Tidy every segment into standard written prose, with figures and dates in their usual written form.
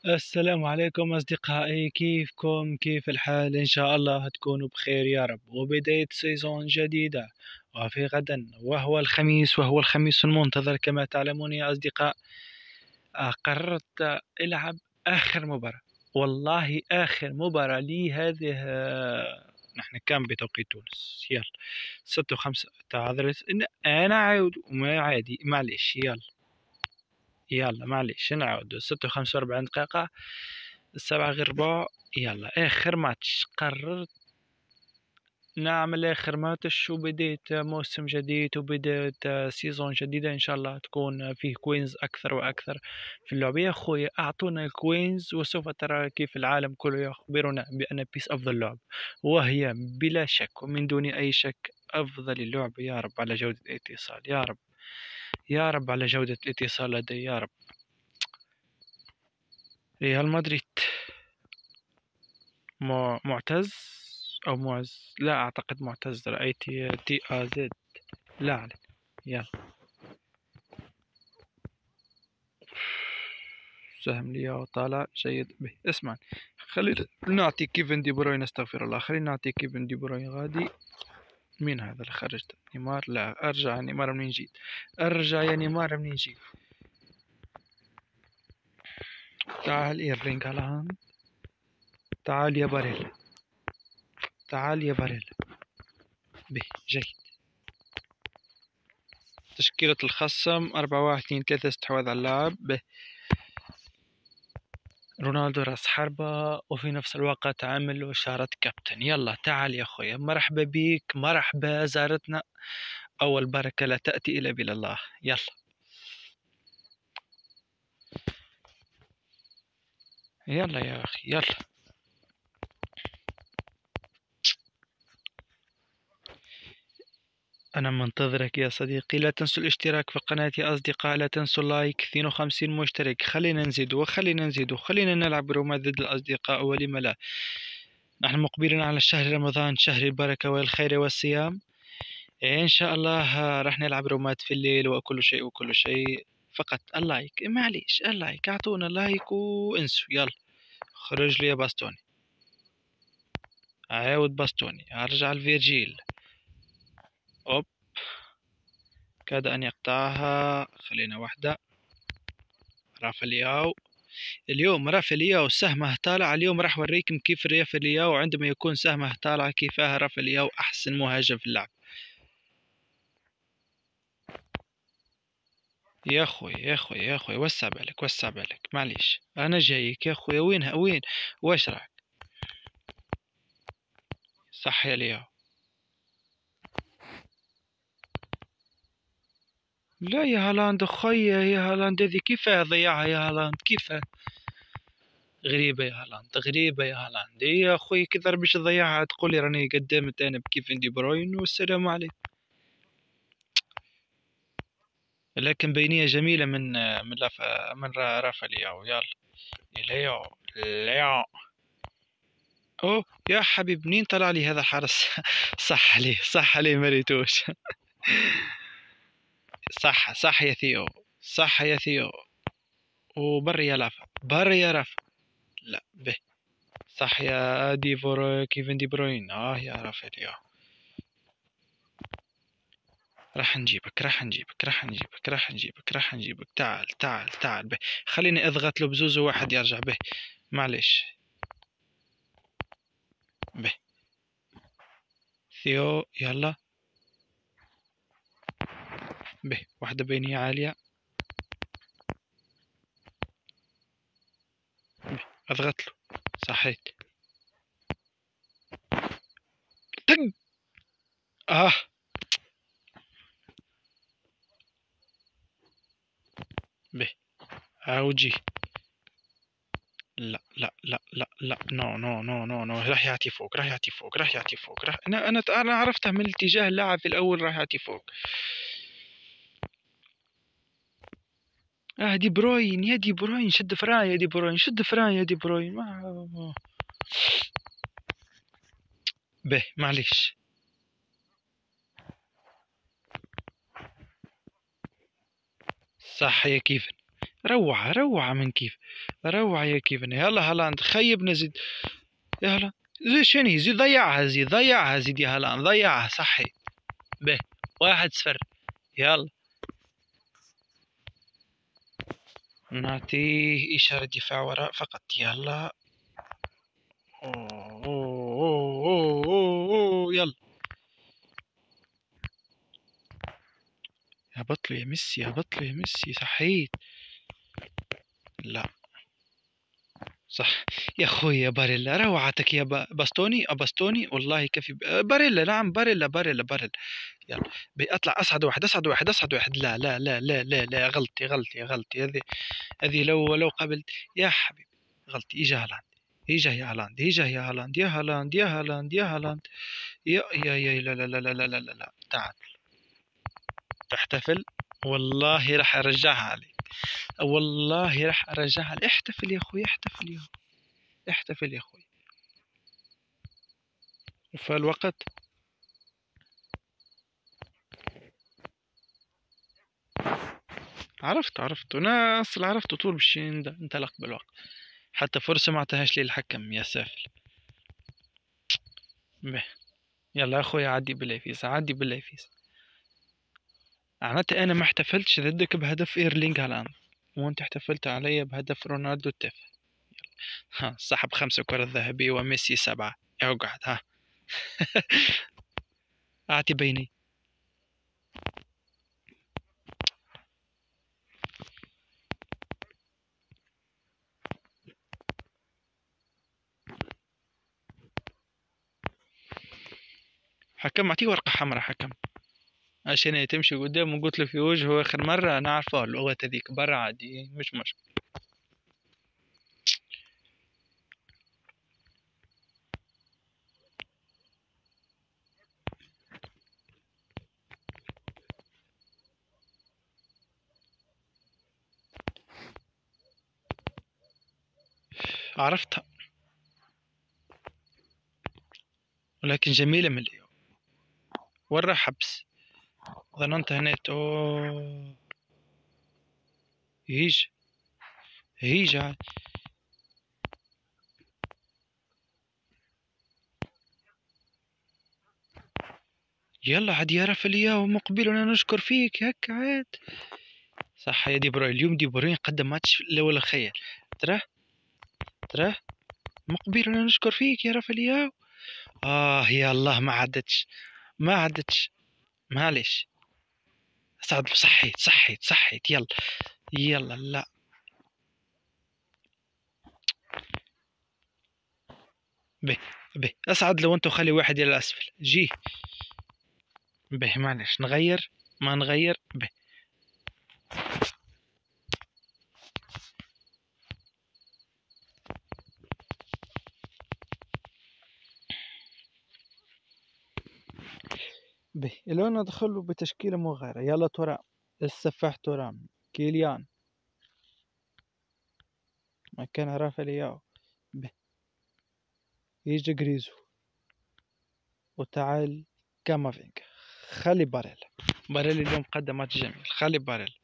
السلام عليكم أصدقائي، كيفكم؟ كيف الحال؟ إن شاء الله تكونوا بخير يا رب، وبداية سيزون جديدة وفي غدا، وهو الخميس المنتظر كما تعلمون يا أصدقاء. قررت ألعب آخر مباراة، والله آخر مباراة لي هذه. نحن كان بتوقيت تونس، يلا 6 و5 تعذرت إن أنا عاود وما عادي، معليش، يلا معليش نعاودو. 6 و45 دقيقة، 7 غير ربع. يلا آخر ماتش، قررت نعمل آخر ماتش، وبديت موسم جديد، وبداية سيزون جديدة إن شاء الله تكون فيه كوينز أكثر وأكثر في اللعبة. يا أخوي أعطونا الكوينز وسوف ترى كيف العالم كله يخبرنا بأن بيس أفضل لعبة، وهي بلا شك ومن دون أي شك أفضل اللعبة. يا رب على جودة الاتصال، يا رب، يا رب على جودة الاتصال لدي، يا رب. ريال مدريد، معتز أو معز، لا أعتقد معتز، رأيت تي آ زد، لا أعلم. يلا سهم لي وطالع جيد به. اسمع، خلينا نعطي كيفن دي بروين، استغفر الله، خلينا نعطي كيفن دي بروين غادي. مين هذا اللي خرجت؟ نيمار؟ لا، ارجع يا نيمار منين جيت، ارجع يا نيمار منين جيت. تعال ايرلينغ هالاند، تعال يا باريلا، تعال يا باريلا. به جيد. تشكيلة الخصم 4-1-2-3، استحواذ على اللعب. به رونالدو راس حربة، وفي نفس الوقت عامل له إشارة كابتن. يلا تعال يا أخويا، مرحبا بيك، مرحبا، زارتنا أول بركة لا تأتي إلا بلا الله. يلا يلا يا أخي يلا. أنا منتظرك يا صديقي. لا تنسوا الاشتراك في القناة يا أصدقاء، لا تنسوا اللايك. 52 مشترك، خلينا نزيد وخلينا نزيد وخلينا نلعب رومات ضد الأصدقاء، ولم لا. نحن مقبلين على شهر رمضان، شهر البركة والخير والصيام. إن شاء الله راح نلعب رومات في الليل، وكل شيء وكل شيء. فقط اللايك، معليش، اللايك، أعطونا لايك وانسوا. يلا خرج لي يا باستوني، عاود باستوني، أرجع الفيرجيل. أوب، كاد أن يقطعها، خلينا واحدة. رافالياو، اليوم رافالياو سهمه طالع، اليوم راح أوريكم كيف رافالياو عندما يكون سهمه طالع، كيفاه رافالياو أحسن مهاجم في اللعب. يا أخوي يا أخوي يا أخوي، وسع بالك وسع بالك، معليش أنا جايك يا أخوي. وينها وين؟ واش راك؟ صح يا لياو. لا يا هالاند خويا، يا هالاند هذه كيفاه ضيعها يا هالاند، كيفاه؟ غريبة يا هالاند، غريبة يا هالاند. إيه يا أخوي كثر باش تضيعها، تقول لي راني قدمت أنا بكيفن دي بروين والسلام عليكم. لكن بينية جميلة من رافا لياو. يلا يا لياو، لياو. أوه يا حبيب، منين طلع لي هذا الحارس؟ صح عليه صح عليه، ما ريتوش. صح صح يا ثيو، صح يا ثيو. وبر يا لافا، بر يا رافا. لا به، صح يا كيفن دي بروين. يا رافا. راح نجيبك راح نجيبك راح نجيبك راح نجيبك راح نجيبك، تعال تعال تعال به. خليني اضغط له بزوز واحد يرجع به، معليش. به ثيو، يلا. به واحدة بينية عالية. به اضغط له، صحيت. طق. اه به اوجي. لا لا لا لا لا، نو نو نو نو نو، راح يعطي فوق، راح يعطي فوق، راح يعطي فوق، راح. انا عرفتها من اتجاه اللاعب في الاول، راح يعطي فوق. دي بروين، يا دي بروين شد فراي، يا دي بروين شد فراي، يا دي بروين به معليش. صح يا كيفن، روعة روعة من كيف. روعة يا كيفن. يلا هالاند خيبنا زيد. يا هلا زي شنو زيد ضيعها زيد ضيعها زيد يا هالاند ضيعها صحي. به 1-0. يلا نعطيه إشارة دفاع وراء فقط. يلا أوه أوه أوه أوه أوه. يلا هبط له يا ميسي هبط له يا ميسي صحيت. لا صح يا خويا باريلا روعتك يا باستوني باستوني والله كفي باريلا نعم باريلا باريلا باريلا. يلا اطلع اصعد واحد اصعد واحد اصعد واحد. لا لا لا لا لا لا غلطي غلطي غلطي. هذه لو قبلت يا حبيبي غلطي. اجا هالاند اجا يا هالاند اجا يا هالاند يا هالاند يا هالاند يا هالاند يا لا لا لا لا لا لا لا لا. تعال تحتفل والله راح ارجعها عليك. والله راح ارجعها عليك. احتفل يا اخوي احتفل يا اخوي احتفل يا اخوي. وفي الوقت عرفت انا اصلا عرفت طول باش انطلق بالوقت. حتى فرصة ما اعطاهاش لي الحكم يا سافل. به. يلا يا اخوي عدي بالليفيس عدي بالليفيس. معناتها انا ما احتفلتش ضدك بهدف ايرلينغ هالاند وانت احتفلت علي بهدف رونالدو التافه. ها سحب 5 كرة ذهبية وميسي 7. اقعد ها. اعطي بيني. حكم اعطيه ورقة حمراء حكم عشان تمشي قدام وقلت له في وجهه آخر مرة أنا عارفه اللغة هذيك برا عادي مش مشكلة. عرفتها ولكن جميلة من اليوم. ورا حبس. ظننت هنيت أوه. هيج هيج عاد. يلا عاد يا رافالياو مقبلنا نشكر فيك هكا عاد. صح يا دي بروين اليوم دي بروين قدم ماتش لا ولا خير. تراه مقبلنا نشكر فيك يا رافالياو. يا الله ما عدتش ما عدتش. معليش صحيت يلا. يلا لا به به أسعد لو أنتو خلي واحد إلى الأسفل جي. به معلش نغير ما نغير به. به الآن ندخل بتشكيلة مغايرة. يلا ترام السفاح ترام كيليان مكان رافالياو. به يجي جريزو وتعال كامافينجا. خلي باريل اليوم قدم ماتش جميل. خلي باريل.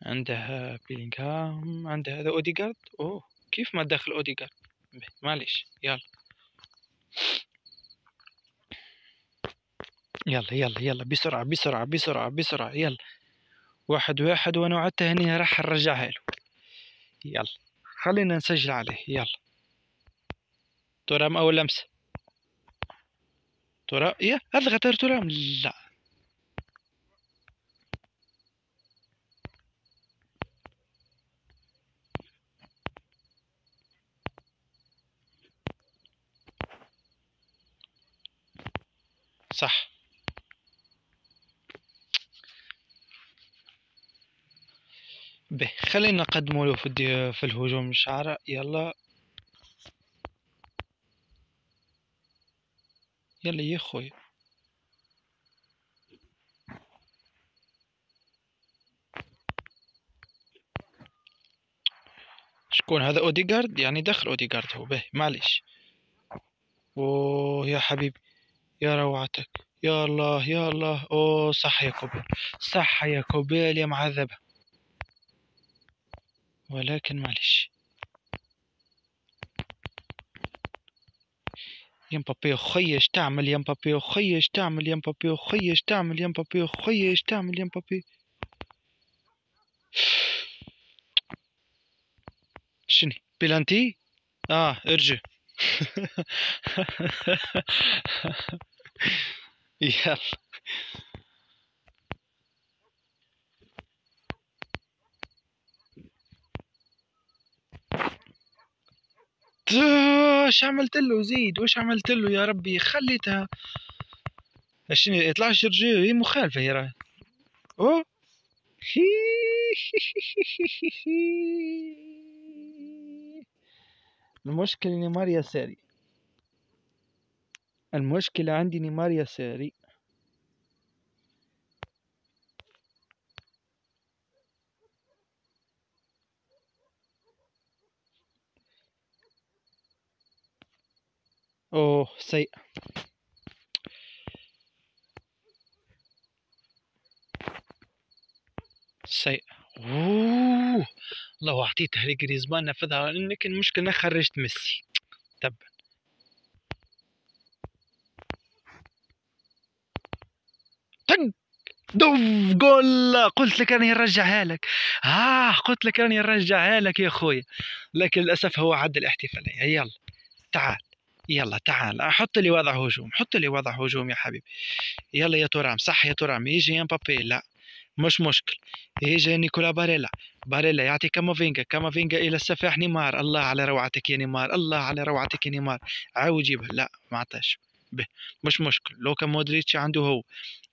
عنده بيلينغهام عنده هذا اوديغارد. اوه كيف ما دخل اوديغارد. معليش يلا يلا بسرعة بسرعة بسرعة بسرعة. يلا 1-1 وانا وعدته هني راح نرجعها له. يلا خلينا نسجل عليه. يلا ترام اول لمسة. ترام يا اضغط ترام. لا صح. به خلينا نقدموا له في الهجوم شعره. يلا يلا يا خويا. شكون هذا اوديغارد يعني دخل اوديغارد هو. به معليش. اوه يا حبيبي يا روعتك يا الله يا الله، أوه صح يا كوبيل، صح يا كوبيل يا معذبة، ولكن معلش. يا مبابي أخي ايش تعمل يا مبابي أخي ايش تعمل يا مبابي أخي ايش تعمل يا مبابي أخي ايش تعمل يا مبابي. شني بلانتي؟ ارجع. يلا ايش عملت له زيد، وايش عملت له يا ربي خليتها. شنو يطلعش يرجع، هي مخالفة هي راه. اوه. المشكلة نيمار يساري، المشكلة عندي نيمار يساري. اوه سيء. سيء. اوه لو اعطيتها لجريزمان نفذها، لكن المشكلة خرجت ميسي. تبا. طق. دوف. جول، قلت لك اني ارجعها لك. قلت لك اني ارجعها لك يا اخوي، لكن للاسف هو عدى الاحتفالية. يلا تعال، يلا تعال حط لي وضع هجوم، حط لي وضع هجوم يا حبيبي. يلا يا ترام، صح يا ترام، يجي يا مبابي، لا مش مشكل. يجي نيكولا باريلا، باريلا يعطي كامافينجا، كامافينجا الى السفاح نيمار. الله على روعتك يا نيمار، الله على روعتك يا نيمار. عاود جيبها، لا ما عطاش. به مش مشكل، لو كان مودريتش عنده هو.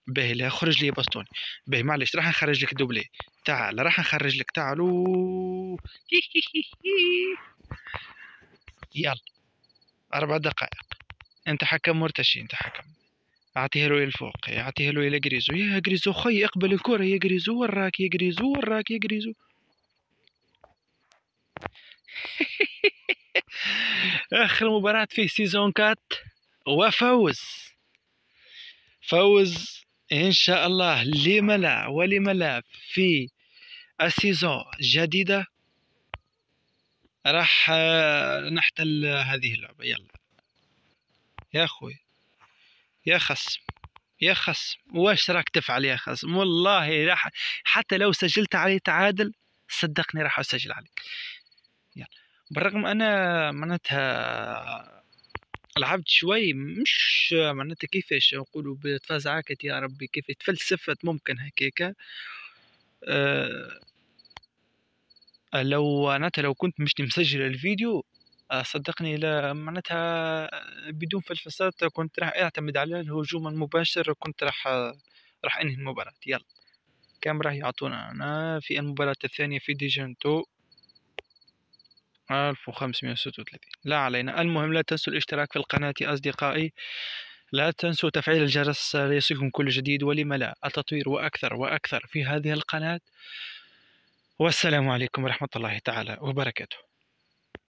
به لا خرج لي باستوني. به معلش راح نخرج لك دوبلي. تعال راح نخرج لك، تعالوا. يلا 4 دقائق. انت حكم مرتشي، انت حكم. اعطيه له الى الفوق، اعطيه له الى جريزو. يا جريزو خي اقبل الكرة يا جريزو، وراك يا جريزو، وراك يا جريزو. اخر مباراة في سيزون كات، وفوز. فوز ان شاء الله، لما لا ولما لا، في السيزون الجديدة راح نحتل هذه اللعبة. يلا يا اخوي، يا خصم، يا خصم واش راك تفعل يا خصم، والله راح حتى لو سجلت عليه تعادل صدقني راح اسجل عليك. يلا. بالرغم انا معناتها لعبت شوي، مش معناتها كيفاش نقولوا بتفزعكت يا ربي، كيف تفلسفت ممكن هكاك. أه لو معناتها لو كنت مش مسجل الفيديو، صدقني لا معناتها بدون فلسفات كنت راح اعتمد على الهجوم المباشر، كنت راح انهي المباراة. يلا كم راح يعطونا أنا في المباراة الثانية في ديجنتو؟ 1536. لا علينا، المهم لا تنسوا الاشتراك في القناة يا أصدقائي، لا تنسوا تفعيل الجرس ليصلكم كل جديد، ولم لا التطوير وأكثر وأكثر في هذه القناة. والسلام عليكم ورحمة الله تعالى وبركاته.